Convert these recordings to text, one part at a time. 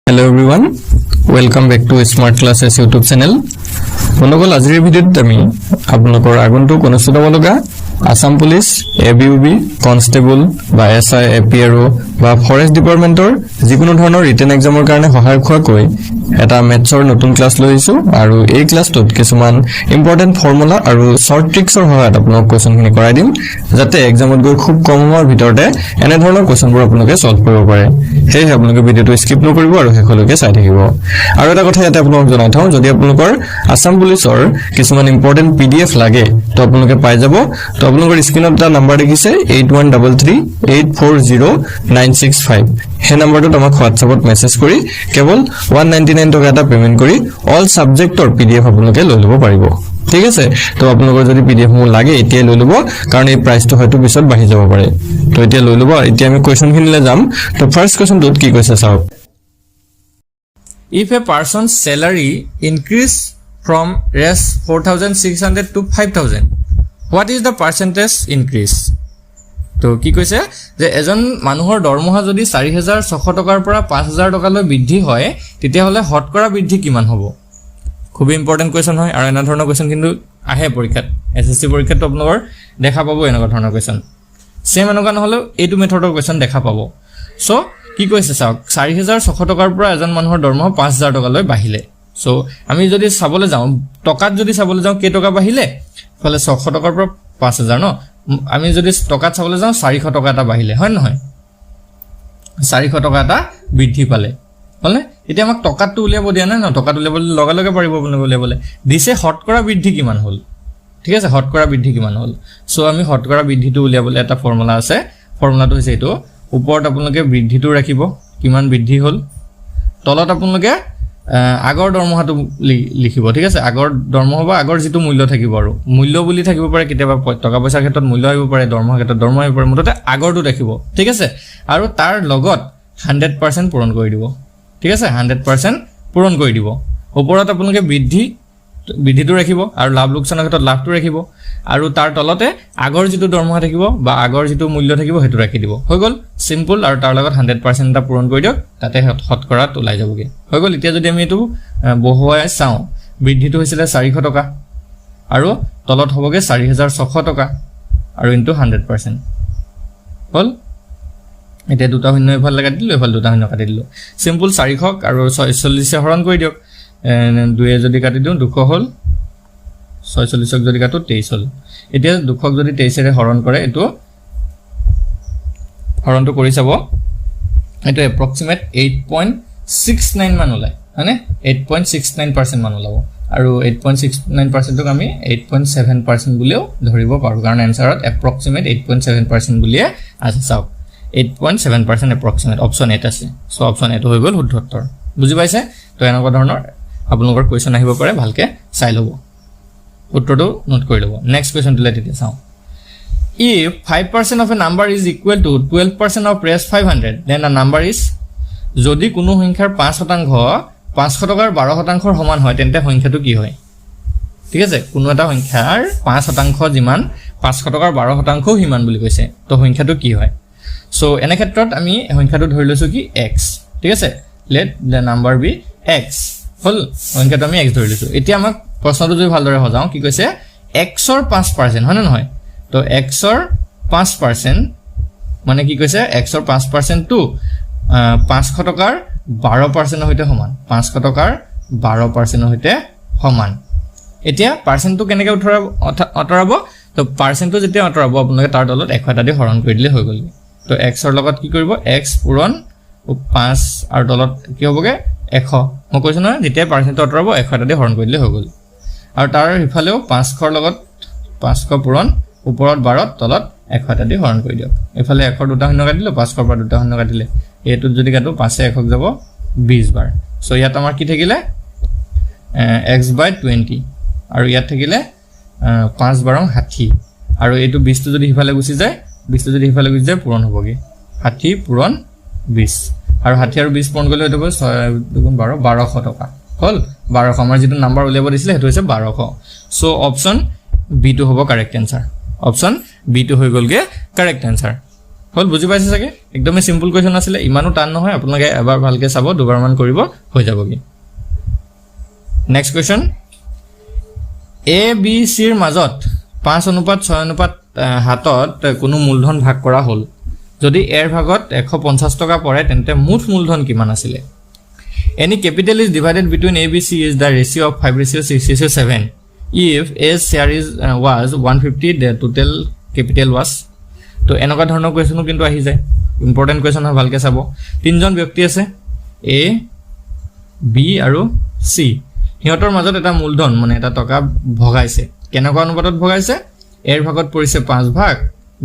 Hello everyone, welcome back to Smart Classes YouTube channel. বন্ধুসকল আজিৰ ভিডিঅ'ত আমি আপোনালোকৰ আগন্তুক অনুষ্ঠিত হ'বলগা আসাম পুলিচ এবিউবি কনষ্টেবল বা এসআই এপিআৰও বা ফৰেষ্ট ডিপাৰ্টমেন্টৰ যিকোনো ধৰণৰ ৰিটেন এক্সামৰ কাৰণে সহায় হোৱাকৈ এটা মেথছৰ নতুন ক্লাছ লৈছো আৰু এই ক্লাছটোত কিছুমান ইম্পৰ্টেন্ট ফৰ্মুলা আৰু শৰ্ট ট্ৰিক্সৰ সহায়ত আপোনাক কোৱেশ্যনখিনি কৰাই দিম যাতে এক্সামত গৈ খুব কম সময়ৰ ভিতৰতে এনে ধৰণৰ কোৱেশ্যনবোৰ আপোনালোকে সলভ কৰিব পাৰে হেই আপোনালোকে ভিডিঅ'টো স্কিপ নকৰিব আৰু শেষলৈকে চাই থাকিব আৰু এটা কথা ইয়াতে আপোনাক জনাই থওঁ যদি আপোনালোকৰ আসাম পুলিচৰ কিছুমান ইম্পৰ্টেন্ট পিডিএফ লাগে তো আপোনালোকে পাই যাব তো আপোনালোকৰ স্ক্ৰিনত এটা নম্বৰ দেখিছে 8133840965 হে নম্বৰটো তোমাক WhatsAppত মেছেজ কৰি কেৱল 199 টকা এটা পেমেন্ট কৰি অল সাবজেক্টৰ পিডিএফ আপোনালোকে লৈ ল'ব পাৰিব ঠিক আছে তো আপোনালোকৰ যদি পিডিএফ মু লাগে এতিয়া লৈ ল'ব কাৰণ এই প্ৰাইচটো হয়তো পিছত বাঢ়ি যাব পাৰে তো এতিয়া লৈ ল'ব এতিয়া আমি কোৱেশ্যনখিনিলৈ যাম তো ফাৰ্স্ট কোৱেশ্যনটোত কি কৈছে চাওক If a person's salary increase from Rs 4,600 to 5,000, what is the percentage increase? তো কি কৈছে যে এজন মানুহৰ দৰমহা যদি 4,600 টকাৰ পৰা 5,000 টকালৈ বৃদ্ধি হয় তেতিয়া হলে হটকৰা বৃদ্ধি কিমান হ'ব খুব ইম্পৰ্টেন্ট কোৱেশ্যন হয় আৰু এনা ধৰণৰ কোৱেশ্যন কিন্তু আহে পৰীক্ষাত এসএসসি পৰীক্ষাত আপোনালোকৰ দেখা পাব এনেকুৱা ধৰণৰ কোৱেশ্যন সেম এনেকুৱা নহলে এইটো মেথডৰ কোৱেশ্যন দেখা পাব সো কি কৈছে চাওক 4,600 টকাৰ পৰা এজন মানুহৰ দৰমহা 5,000 টকালৈ বাঢ়িলে সো আমি যদি চাবলৈ যাওঁ টকাত যদি চাবলৈ যাওঁ কে টকা বাঢ়িলে ফলে 600 টকাৰ পৰা 5,000 ন আমি যদি টকাত চাবলৈ যাওঁ 400 টকা এটা বাঢ়িলে হয় নহয় 400 টকা এটা বৃদ্ধি পালে হলনে এতিয়া আমাক টকাটো উলিয়াব দিয়া নাই ন টকাটো উলিয়াবলৈ লগে লগে পাৰিব আপোনালোকে উলিয়াবলৈ দিছে হটকৰা বৃদ্ধি কিমান হ'ল ঠিক আছে হটকৰা বৃদ্ধি কিমান হ'ল সো আমি হটকৰা বৃদ্ধিটো উলিয়াবলৈ এটা ফৰ্মুলা আছে ফৰ্মুলাটো হৈছে এইটো ওপৰত আপোনালোকে বৃদ্ধিটো ৰাখিব কিমান বৃদ্ধি হ'ল তলত আপোনালোকে আগৰ দৰমহাটো লিখিব ঠিক আছে আগৰ দৰমহা বা আগৰ যিটো মূল্য থাকিব আৰু মূল্য বুলি থাকিব পাৰে কেতিয়াবা টকা পইচাৰ ক্ষেত্ৰত মূল্য আহিব পাৰে দৰমহাৰ ক্ষেত্ৰত দৰমহা আহিব পাৰে মুঠতে আগৰটো ৰাখিব ঠিক আছে আৰু তাৰ লগত 100% পূৰণ কৰি দিব ঠিক আছে 100% পূৰণ কৰি দিব ওপৰত আপোনালোকে বৃদ্ধিটো ৰাখিব আৰু লাভ লোকচানৰ ক্ষেত্ৰত লাভটো ৰাখিব আৰু তাৰ তলতে আগৰ যিটো দৰমহা থাকিব বা আগৰ যিটো মূল্য থাকিব হেতু ৰাখি দিব হৈ গল সিম্পল আৰু তাৰ লগত 100% এটা পূৰণ কৰি দিয়ক তাতে হটকৰাত ওলাই যাবগে হৈ গল এতিয়া যদি আমি এটো বহুৱাই চাওঁ বৃদ্ধিটো হৈছিল 400 টকা আৰু তলত হ'বগে 4,600 টকা আৰু ইনটু 100% হল এটা দুটা শূন্য ইফালে কাটি দিলো ইফালে দুটা শূন্য কাটি দিলো সিম্পল 400 আৰু 46 হৰণ কৰি দিয়ক দুয়ে যদি কাটি দিও 200 হল 46ক যদি কাটো 23 হল এতিয়া 200ক যদি 23 ৰে হৰণ কৰে এটো হৰণটো কৰি চাব এটো এপ্ৰক্সিমেট 8.69 মান ওলাই মানে 8.69% মান ওলাব আৰু 8.69% ক আমি 8.7% বুলিও ধৰিব পাৰো কাৰণ এনসাৰত এপ্ৰক্সিমেট 8.7% বুলিয়ে আছে চাওক 8.7% এপ্ৰক্সিমেট অপচন 8 আছে সো অপচন 8 হৈ গল শুদ্ধ উত্তৰ বুজি পাইছে তো এনেকুৱা ধৰণৰ আপোনালোকৰ কোৱেশ্যন আহিব পাৰে ভালকে চাই লব উত্তৰটো নোট কৰি লব নেক্সট কোৱেশ্যন টোলে তেতিয়া চাওঁ if 5% of a number is equal to 12% of Rs 500 then a number is যদি কোনো সংখ্যাৰ 5% 500 টকাৰ 12% সমান হয় তেন্তে সংখ্যাটো কি হয় ঠিক আছে কোনো এটা সংখ্যাৰ 5% যিমান 500 টকাৰ 12% হিমান বুলি কৈছে তো সংখ্যাটো কি হয় সো এনে ক্ষেত্ৰত আমি সংখ্যাটো ধৰি লৈছো কি x ঠিক আছে let the number be x হল সংখ্যাটো আমি x ধৰি লৈছো এতিয়া আমাক প্ৰশ্নটো যদি ভালদৰে হজাও কি কৈছে x ৰ 5% হয় না নহয় তো x ৰ 5% মানে কি কৈছে x ৰ 5% টু 500 টকাৰ 12% হৈতে সমান 500 টকাৰ 12% হৈতে সমান এতিয়া পাৰ্চেন্টটো কেনেকৈ অতৰাব তো পাৰ্চেন্টটো যেতিয়া অতৰাব আপোনালোকে তাৰ তলত 1 এটা দি হৰণ কৰি দিলে হৈ গল তো x ৰ লগত কি কৰিব x পূৰণ 5 আৰু তলত কি হ'বগে 100 মই কৈছো না যেতিয়া পাৰ্চেন্টটো অতৰাব 1 এটা দি হৰণ কৰি দিলে হৈ গল আৰু তাৰ ইফালেও 500 ৰ লগত 500 পূৰণ ওপৰত 12 তলত 1 এটা দি হৰণ কৰি দিয়ক ইফালে 1 দুটা শূন্য কাটিলে 500 ৰ পৰা দুটা শূন্য কাটিলে এটো যদি কাটো 5 এ 1 যাব 20 বাৰ সো ইয়াত আমাৰ কি থাকিলে x/20 আৰু ইয়াত থাকিলে 5 বাৰং 60 আৰু এটো 20 টো যদি ইফালে গুচি যায় 20 টো যদি ইফালে গুচি যায় পূৰণ হ'বগে 60 পূৰণ 20 আৰু 60 আৰু 20 পূৰণ কৰিলে এটো 6 দুগুণ 12 1200 টকা হল 1200 আমাৰ যেটো নাম্বাৰ উলিয়াব দিছিলে হেতু হৈছে 1200 সো অপচন বি টু হ'ব correct answer option B to হৈ গলগে কাৰেক্ট আনসাৰ হল বুজি পাইছে চাগে একদমই সিম্পল কোৱেশ্চন আছিলে ইমানো টান নহয় আপোনালোকে এবাৰ ভালকে চাব দুবাৰমান কৰিব হৈ যাবগে নেক্সট কোৱেশ্চন এ বি সি ৰ মাজত 5:6:7 কোনো মূলধন ভাগ কৰা হল যদি এৰ ভাগত 150 টকা পৰে তেন্তে মুঠ মূলধন কিমান আছিল any capital is divided between a b c is the ratio of 5:6:7 if a share is was 150 the total capital was তো এনেকা ধৰণৰ কোৱেশ্চন কিন্তু আহি যায় ইম্পৰ্টেন্ট কোৱেশ্চন হয় ভালকে চাব তিনজন ব্যক্তি আছে a b আৰু c হিহঁতৰ মাজত এটা মূলধন মানে এটা টকা ভগাইছে কেনেকা অনুপাতত ভগাইছে এৰ ভাগত পৰিছে 5 ভাগ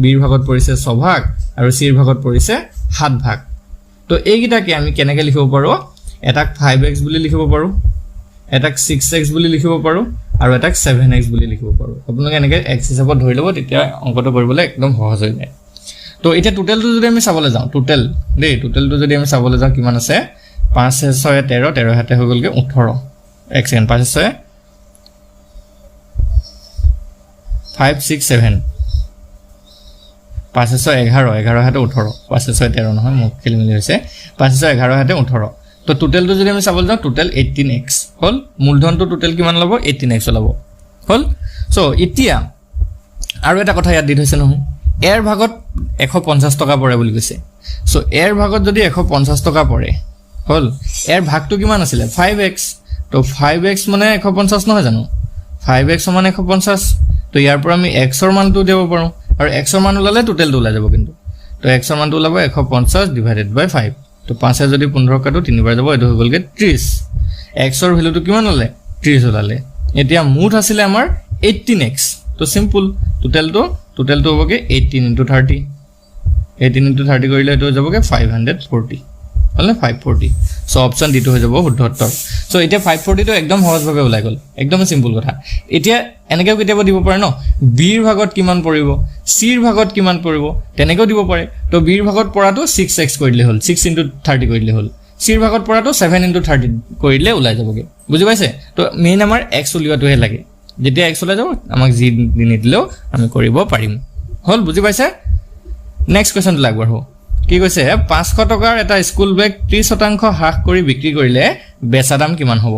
বিৰ ভাগত পৰিছে 6 ভাগ আৰু সিৰ ভাগত পৰিছে 7 ভাগ তো এইগিটাকে আমি কেনেকৈ লিখিব পাৰো এটাক 5x বুলি লিখিব পাৰো এটাক 6x বুলি লিখিব পাৰো আৰু এটাক 7x বুলি লিখিব পাৰো আপোনালোকে এনেকৈ x হিচাপত ধৰি লব তেতিয়া অংকটো কৰিবলৈ একদম সহজ হৈ যায় তো এটা টোটালটো যদি আমি চাবলৈ যাওঁ টোটালটো যদি আমি চাবলৈ যাওঁ কিমান আছে 5 6 13 13 হাতে হৈ গলগে 18 এক সেকেন্ড 5 6 5 6 7 5 6 11 11 হাতে 18 5 6 13 নহয় মোক খেলি মেলি হৈছে 5 6 11 হাতে 18 তো টোটালটো যদি আমি চাবলৈ যাওঁ টোটাল 18x হল মূলধনটো টোটাল কিমান লব 18x লব হল সো এতিয়া আৰু এটা কথা ইয়াত দি থৈছে নহয় এৰ ভাগত 150 টকা পৰে বুলি কৈছে সো এৰ ভাগত যদি 150 টকা পৰে হল এৰ ভাগটো কিমান আছিল 5x তো 5x মানে 150 নহয় জানো 5x মানে 150 তো ইয়াৰ পৰা আমি x ৰ মানটো দেব পাৰো আৰু x ৰ মান ওলালে টোটালটো ওলাই যাব কিন্তু তো x ৰ মানটো ওলাব 150 ডিভাইডেড বাই 5 তো 5 এ যদি 15 কাটো 3 বাৰ যাব এটো হৈ গলগে 30 x ৰ ভ্যালুটো কিমান ওলালে 30 ওলালে এতিয়া মুঠ আছিল আমাৰ 18x তো সিম্পল টোটালটো হ'বগে 18 * 30 18 * 30 কৰিলে এটো হৈ যাবগে 540 হলনে 540 সো অপশন ডি টো হৈ যাব শুদ্ধ উত্তৰ সো এতিয়া 540 টো একদম সহজভাৱে ওলাই গল একদম সিম্পল কথা এতিয়া এনেকৈ কেতিয়াবা দিব পাৰে ন বি ৰ ভাগত কিমান পৰিব সি ৰ ভাগত কিমান পৰিব তেনেকৈ দিব পাৰে তো বি ৰ ভাগত পৰাটো 6x কৰিলে হল 6 * 30 কৰিলে হল সি ৰ ভাগত পৰাটো 7 * 30 কৰিলে ওলাই যাবগে বুজি পাইছে তো মেইন আমাৰ x উলিয়াটোহে লাগে যেতিয়া x ওলাই যাব আমাক জি নিদিলেও আমি কৰিব পাৰিম হল বুজি পাইছে নেক্সট কোৱেশ্চন লাগবৰ হো কি কৈছে 500 টকাৰ এটা স্কুল বেগ 30% হ্ৰাস কৰি বিক্ৰী কৰিলে বেচা দাম কিমান হ'ব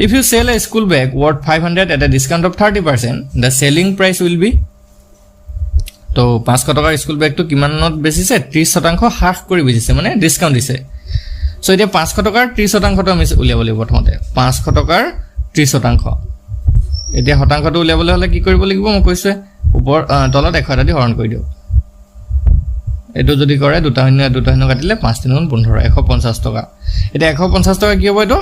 if you sell a school bag worth 500 at a discount of 30% the selling price will be তো 500 টকাৰ স্কুল বেগটো কিমানত বেচিছে 30% হ্ৰাস কৰি বেচিছে মানে ডিসকাউন্ট দিছে সো এতিয়া 500 টকাৰ 30% আমি উলিয়াব লাগিব প্ৰথমতে 500 টকাৰ 30% এতিয়া শতাংশটো উলিয়াবলৈ হলে কি কৰিব লাগিব মই কৈছো ওপৰ তলত 1 এটা দি হৰণ কৰি দিও এটো যদি কৰে দুটা শূন্য কাটিলে 5 3 15 150 টকা এটা 150 টকা কি হ'ব এটো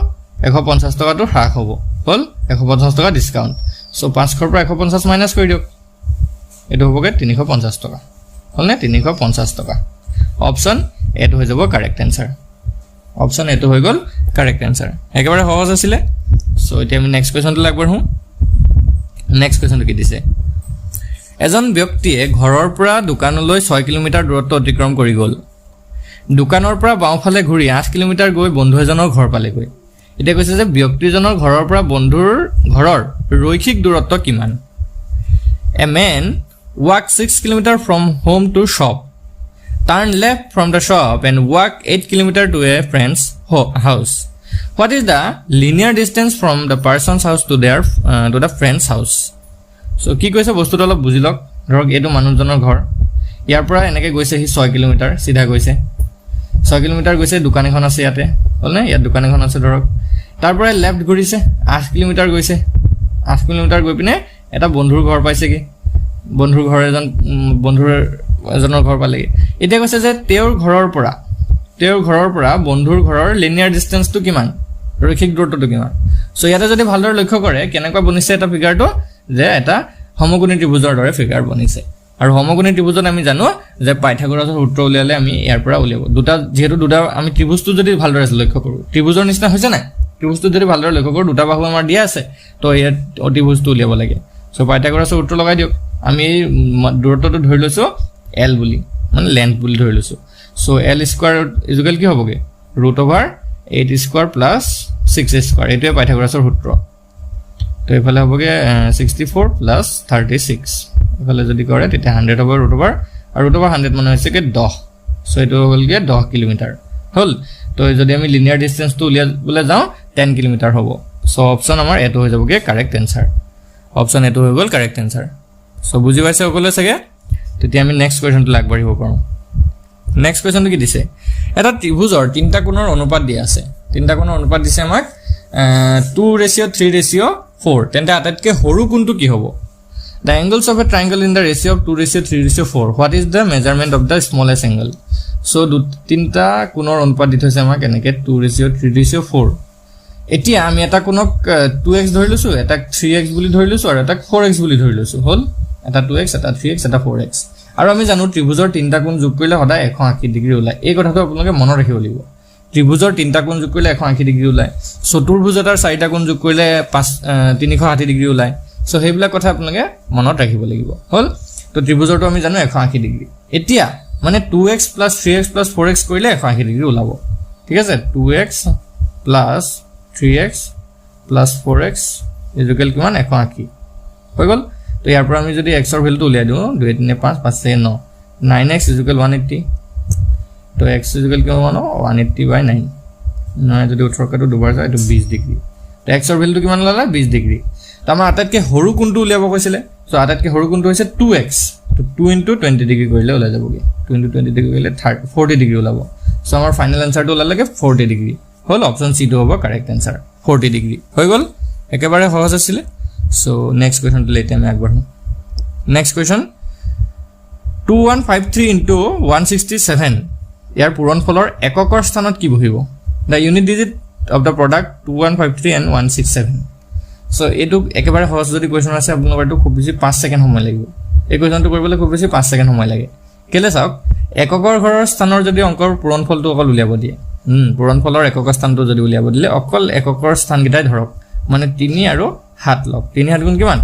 150 টকাটো হ্ৰাস হ'ব হল 150 টকা ডিসকাউন্ট সো 500 পৰা 150 মাইনাস কৰি দিও এটো হ'বগে 350 টকা হলনে 350 টকা অপশন এটো হৈ যাব কারেক্ট आंसर অপশন এটো হৈ গল কারেক্ট आंसर একেবাৰে সহজ আছিল সো এতিয়া আমি নেক্সট কোৱেশ্চনটো লাগবৰ হু নেক্সট কোৱেশ্চনটো কি দিছে এজন ব্যক্তিয়ে ঘৰৰ পৰা দোকানলৈ 6 কিলোমিটাৰ দূৰত্ব অতিক্ৰম কৰি গল দোকানৰ পৰা বাওঁফালে ঘূৰি 8 কিলোমিটাৰ গৈ বন্ধু এজনৰ ঘৰ পালেগৈ এটা কৈছে যে ব্যক্তিজনৰ ঘৰৰ পৰা বন্ধুৰ ঘৰৰ ৰৈখিক দূৰত্ব কিমান a man walk 6 kilometer from home to shop turn left from the shop and walk 8 kilometer to a friend's house what is the linear distance from the person's house to their to the friend's house so কি কৈছে বস্তুটো অলপ বুজি লওক ধৰক এটো মানুহজনৰ ঘৰ ইয়াৰ পৰা এনেকৈ গৈছে হি 6 কিলোমিটাৰ সিধা গৈছে 6 কিলোমিটাৰ গৈছে দোকান এখন আছে ইয়াতে হলনে ইয়াত দোকান এখন আছে ধৰক তাৰ পৰা লেফট ঘুৰিছে 8 কিলোমিটাৰ গৈছে 8 কিলোমিটাৰ গৈ পিনে এটা বন্ধুৰ ঘৰ পাইছে কি বন্ধুৰ এজনৰ ঘৰ পালেগে এতিয়া কৈছে যে তেওঁৰ ঘৰৰ পৰা বন্ধুৰ ঘৰৰ লিনিয়াৰ ডিসটেন্সটো কিমান ৰৈখিক দূৰত্বটো কিমান সো ইয়াতে যদি ভালদৰে লক্ষ্য কৰে কেনেকুৱা বনিছে এটা ফিগাৰটো যে এটা সমকোণী ত্ৰিভুজৰ দৰে ফিগাৰ বনিছে আৰু সমকোণী ত্ৰিভুজত আমি জানো যে পাইথাগোৰাছৰ সূত্ৰ উলিয়ালে আমি ইয়াৰ পৰা উলিয়াব দুটা আমি ত্ৰিভুজটো যদি ভালদৰে লক্ষ্য কৰো ত্ৰিভুজৰ নিচিনা হৈছে না ত্ৰিভুজটো যদি ভালদৰে লক্ষ্য কৰো দুটা বাহু আমাৰ দিয়া আছে তো ইয়াত ত্ৰিভুজটো উলিয়াব লাগে সো পাইথাগোৰাছৰ সূত্ৰ লগাই দিওক আমি দূৰত্বটো ধৰি লৈছো l বুলি মানে লেন্থ বুলি ধৰি লৈছো সো l স্কয়াৰ ইকুৱেল কি হ'বগে √8 স্কয়াৰ প্লাস 6 স্কয়াৰ এটোৱে পাইথাগোৰাছৰ সূত্ৰ তো এফালে হ'বগে 64 প্লাস 36 এফালে যদি কৰে তেতিয়া 100 হ'ব আৰু ৰুট অভাৰ 100 মানে হৈছে কি 10 সো এটো হ'ল কি 10 কিলোমিটাৰ হল তো যদি আমি লিনিয়াৰ ডিসটেন্সটো উলিয়াবলৈ যাওঁ 10 কিলোমিটাৰ হ'ব সো অপচন আমাৰ এটো হৈ যাব কি কারেক্ট आंसर অপচন এটো হৈ গল কারেক্ট आंसर সো বুজি পাইছে সকলো সগে তেতিয়া আমি নেক্সট কোৱেশ্চনটো লাগবাৰিব পাৰো নেক্সট কোৱেশ্চনটো কি দিছে এটা ত্ৰিভুজৰ তিনটা কোণৰ অনুপাত দিয়া আছে তিনটা কোণৰ অনুপাত দিছে আমাক 2:3:4 তেন্তে আটাইতকৈ সৰু কোণটো কি হ'ব The angles of a triangle in the ratio of 2:3:4 what is the measurement of the smallest angle so তিনটা কোণৰ অনুপাত দি থৈছে আমাক এনেকে 2:3:4 এতিয়া আমি এটা কোণক 2x ধৰি লৈছো এটা 3x বুলি ধৰি লৈছো আৰু এটা 4x বুলি ধৰি লৈছো হল এটা 2x এটা 3x এটা 4x আৰু আমি জানো ত্ৰিভুজৰ তিনটা কোণ যোগ কৰিলে সদায় 180 ডিগ্ৰী ওলাই এই কথাটো আপোনালোকে মনত ৰাখিব লাগিব ত্ৰিভুজৰ তিনটা কোণ যোগ কৰিলে 180 ডিগ্ৰী ওলাই চতুৰ্ভুজ এটাৰ চাৰিটা কোণ যোগ কৰিলে 360 ডিগ্ৰী ওলাই সো হেইবিলাক কথা আপোনালোকে মনত ৰাখিব লাগিব হল তো ত্ৰিভুজৰটো আমি জানো 180 ডিগ্ৰী এতিয়া মানে 2x + 3x + 4x কৰিলে 180 ডিগ্ৰী ওলাব ঠিক আছে 2x + 3x + 4x ইকুৱেল কিমান 180 হৈ গল তো ইয়াৰ পৰা আমি যদি x ৰ ভ্যালুটো উলিয়াই দিও 2 3 5 5 6 9 9x = 180 তো x = কিমান 180/9 9 যদি 18 কাটো দুবাৰ যায় তো 20 ডিগ্ৰী তো x ৰ ভ্যালুটো কিমান ওলালে 20 ডিগ্ৰী তো আমাৰ আটাইতকৈ সৰু কোণটো উলিয়াব কৈছিলে সো আটাইতকৈ সৰু কোণটো হৈছে 2x তো 2 * 20 ডিগ্ৰী কৰিলে ওলাই যাবগে 2 * 20 ডিগ্ৰী কৰিলে 40 ডিগ্ৰী ওলাব সো আমাৰ ফাইনাল আনসাৰটো ওলালেগে 40 ডিগ্ৰী হল অপচন সি টো হ'ব কাৰেক্ট आंसर 40 ডিগ্ৰী হৈ গল একেবাৰে সহজ আছিল সো নেক্সট কোৱেশ্চনটো লেতে আমি আগবঢ়ো নেক্সট কোৱেশ্চন 2153 * 167 ইয়াৰ পূৰণফলৰ এককৰ স্থানত কি বহিব the unit digit of the product 2153 and 167 so এটো একেবাৰে সহজ যদি কোৱেশ্চন আছে আপোনালোকৰটো খুব বেছি 5 সেকেন্ড সময় লাগিব এই কোৱেশ্চনটো কৰিবলৈ খুব বেছি 5 সেকেন্ড সময় লাগে কেলে চাওক এককৰ ঘৰৰ স্থানৰ যদি অংকৰ পূৰণফলটো অকল উলিয়াব দিয়ে পূৰণফলৰ এককৰ স্থানটো যদি উলিয়াব দিলে অকল এককৰ স্থান গিটাই ধৰক মানে 3 আৰু 7 লগ 3 7 গুণ কিমান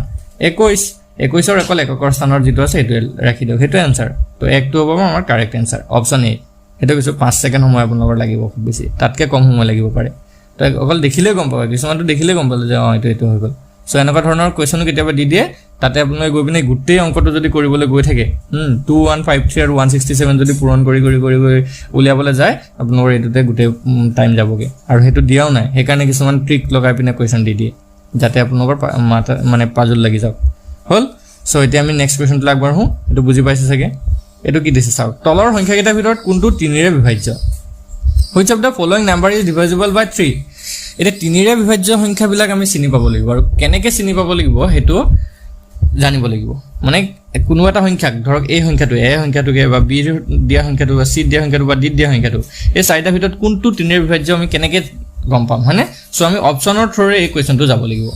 21 21 ৰ অকল এককৰ স্থানৰ যেটো আছে এটো ৰাখি দিও হেটো आंसर তো একটো হ'ব আমাৰ কাৰেক্ট आंसर অপচন এ হেটো কিছু 5 সেকেন্ড সময় আপোনালোকৰ লাগিব খুব বেছি তাতকে কম সময় লাগিব পাৰে তো অকল দেখিলে গম পাব কিছুমানটো দেখিলে গম পালে যে এটো হৈ গল সো এনেকুৱা ধৰণৰ কোৱেশ্চন কেতিয়াবা দি দিয়ে তাতে আপোনালোকে গৈ পিনে গুটেই অংকটো যদি কৰিবলৈ গৈ থাকে 2153 আৰু 167 যদি পূৰণ কৰি উলিয়াবলৈ যায় আপোনালোকৰ এটোতে গুটে টাইম যাবগে আৰু হেতু দিয়াও নাই হেকাৰণে কিছুমান ট্ৰিক লগাই পিনে কোৱেশ্চন দি দিয়ে যাতে আপোনালোকৰ মানে পাজল লাগি যাওক হল সো এতিয়া আমি নেক্সট কোৱেশ্চনটো আগবঢ়ো এটো বুজি পাইছে চাগে এটো কি দিছে চাওক তলৰ সংখ্যাকেইটাৰ ভিতৰত কোনটো 3 ৰে বিভাজ্য which of the following number is divisible by 3 এটা 3 ৰে বিভাজ্য সংখ্যাবিলাক আমি চিনি পাব লাগিব আৰু কেনেকৈ চিনি পাব লাগিব হেতু জানিব লাগিব মানে কোনো এটা সংখ্যাক ধৰক এই সংখ্যাটো এ সংখ্যাটোকে বা বি দিয়া সংখ্যাটো বা সি দিয়া সংখ্যাটো বা ডি দিয়া সংখ্যাটো এই চাৰিটা ভিতৰত কোনটো 3 ৰে বিভাজ্য আমি কেনেকৈ গম পাম হয়নে সো আমি অপচনৰ থ্ৰুৰে এই কোৱেশ্চনটো যাব লাগিব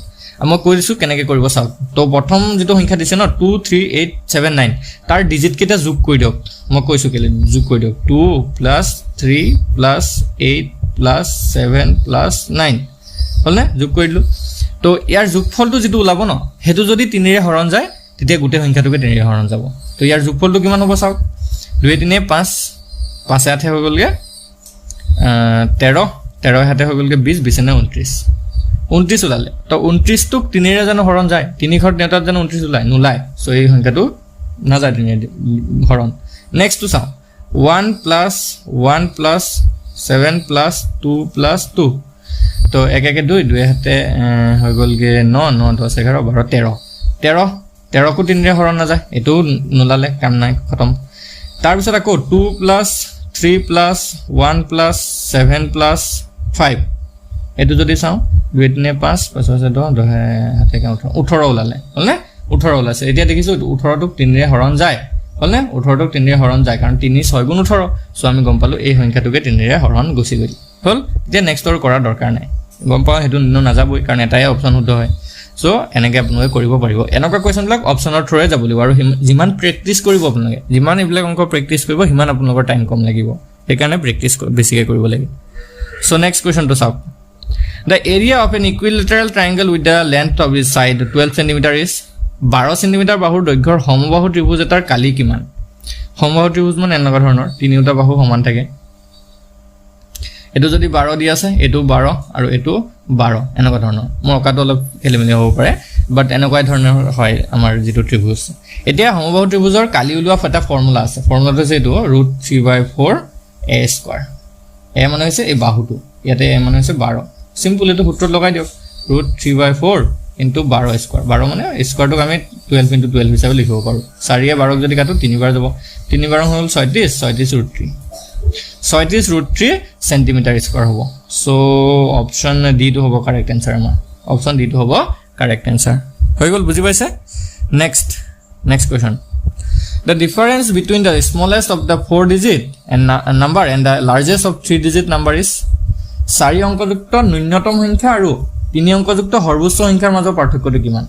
আমি কৈ দিছো কেনেকৈ কৰিব চাওক তো প্ৰথম যেটো সংখ্যা দিছে ন 23879 তাৰ ডিজিট কেটা যোগ কৰি দিয়ক মই কৈছো কেলে যোগ কৰি দিয়ক 2 + 3 + 8 + 7 + 9 হলনে যোগ কৰি দিলো তো ইয়াৰ যোগফলটো যেটো ওলাব ন হেতু যদি 3 ৰে হৰণ যায় তেতিয়া গোটে সংখ্যাটোকে 3 ৰে হৰণ যাব তো ইয়াৰ যোগফলটো কিমান হ'ব চাওক 2 3 5 5 8 হৈ গলগে 13 13 হাতে হৈ গলগে 20 20 নে 29 29 ওলালে তো 29 টোক 3 ৰে জানো হৰণ যায় 3 ঘৰ নেটাত জানো 29 ওলাই নোলাই সো এই সংখ্যাটো না যায় 3 ৰে হৰণ নেক্সট টু চাও 1 + 1 + 7 + 2 + 2 তো 1 1 2 2 হাতে হৈ গলগে 9 9 10 11 12 13 13 13 কো 3 ৰে হৰণ না যায় এটো নোলালে কাম নাই খতম তাৰ পিছত আকৌ 2 + 3 + 1 + 7 + 5 এটো যদি চাও 2 3 5 5 10 10 হাতে 18 ওলালে হলনে 18 ওলাছে এতিয়া দেখিছো 18 টোক 3 ৰে হৰণ যায় হলনে 18 টোক 3 ৰে হৰণ যায় কাৰণ 3 6 গুণ 18 সো আমি গম পালো এই সংখ্যাটোকে 3 ৰে হৰণ গুছি গল হল যে নেক্সট অৰ কৰা দৰকাৰ নাই গম পাও হেতু নাযাবই কাৰণ এটাই অপচন হতো হয় সো এনেকৈ আপোনালোকে কৰিব পাৰিব এনেকুৱা কোৱেশ্চনবিলাক অপচনৰ থ্ৰুৰে যাব লাগিব আৰু যিমান প্ৰেক্টিস কৰিব আপোনালোকে যিমান এইবিলাক অংক প্ৰেক্টিস কৰিব সিমান আপোনালোকৰ টাইম কম লাগিব সেইকাৰণে প্ৰেক্টিস বেছিকৈ কৰিব লাগিব সো নেক্সট কোৱেশ্চনটো চাওক The area of an equilateral triangle with the length of its side 12 cm is 12 cm বাহুৰ দৈৰ্ঘ্যৰ সমবাহু ত্ৰিভুজ এটাৰ কালি কিমান সমবাহু ত্ৰিভুজ মানে এনেকুৱা ধৰণৰ তিনিটা বাহু সমান থাকে এটো যদি 12 দি আছে এটো 12 আৰু এটো 12 এনেকুৱা ধৰণৰ মই অকাটো অলপ খেলিমেলি হ'ব পাৰে বাট এনেকুৱা ধৰণৰ হয় আমাৰ যেটো ত্ৰিভুজ এতিয়া সমবাহু ত্ৰিভুজৰ কালি উলোৱা এটা ফৰ্মুলা আছে ফৰ্মুলাটো হৈছে এটো √3/4 a² এ মানে হৈছে এই বাহুটো ইয়াতে এ মানে হৈছে 12 সিম্পল এটো সূত্ৰত লগাই দিয়ক √3/4 * 12² 12 মানে স্কয়াৰটোক আমি 12 * 12 হিচাপে লিখিব পাৰো 4 এ 12 যদি কাটো 3 বাৰ যাব 3 বাৰ হ'ল 36 √3 36 সেন্টিমিটার স্কয়ার হ'ব সো অপশন ডি টো হ'ব কারেক্ট आंसर আমাৰ অপশন ডি টো হ'ব কারেক্ট आंसर হৈ গল বুজি পাইছে next question the difference between the smallest of the 4 digit and number and the largest of 3 digit number is 4 অংকযুক্ত ন্যূনতম সংখ্যা আৰু 3 অংকযুক্ত সৰ্বোচ্চ সংখ্যাৰ মাজৰ পাৰ্থক্যটো কিমান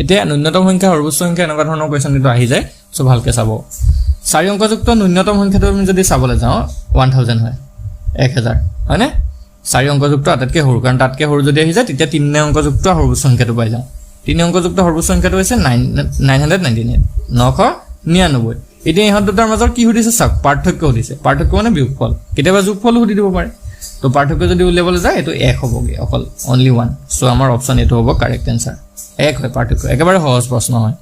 এতিয়া ন্যূনতম সংখ্যা সৰ্বোচ্চ সংখ্যা এনেকুৱা ধৰণৰ কোৱেশ্চন এটো আহি যায় সো ভালকে চাব 4 অংকযুক্ত ন্যূনতম সংখ্যাটো আমি যদি চাবলৈ যাও 1000 হয় 1000 হয়নে 4 অংকযুক্ত আটাতকে সৰু কাৰণ তাতকে সৰু যদি আহি যায় তেতিয়া 3 অংকযুক্ত সৰ্বোচ্চ সংখ্যাটো পাই যাও 3 অংকযুক্ত সৰ্বোচ্চ সংখ্যাটো হৈছে 999 999 এতিয়া ইহঁত দুটাৰ মাজৰ কি সুধিছে চাওক পাৰ্থক্য সুধিছে পাৰ্থক্য মানে বিয়োগফল কেতিয়াবা যোগফল সুধি দিব পাৰে তো পাৰ্থক্য যদি উলিয়াবলৈ যায় এটো 1 হ'বগে অকল only 1 সো আমাৰ অপচন এটো হ'ব কাৰেক্ট आंसर 1 হয় পাৰ্থক্য একেবাৰে সহজ প্ৰশ্ন হয়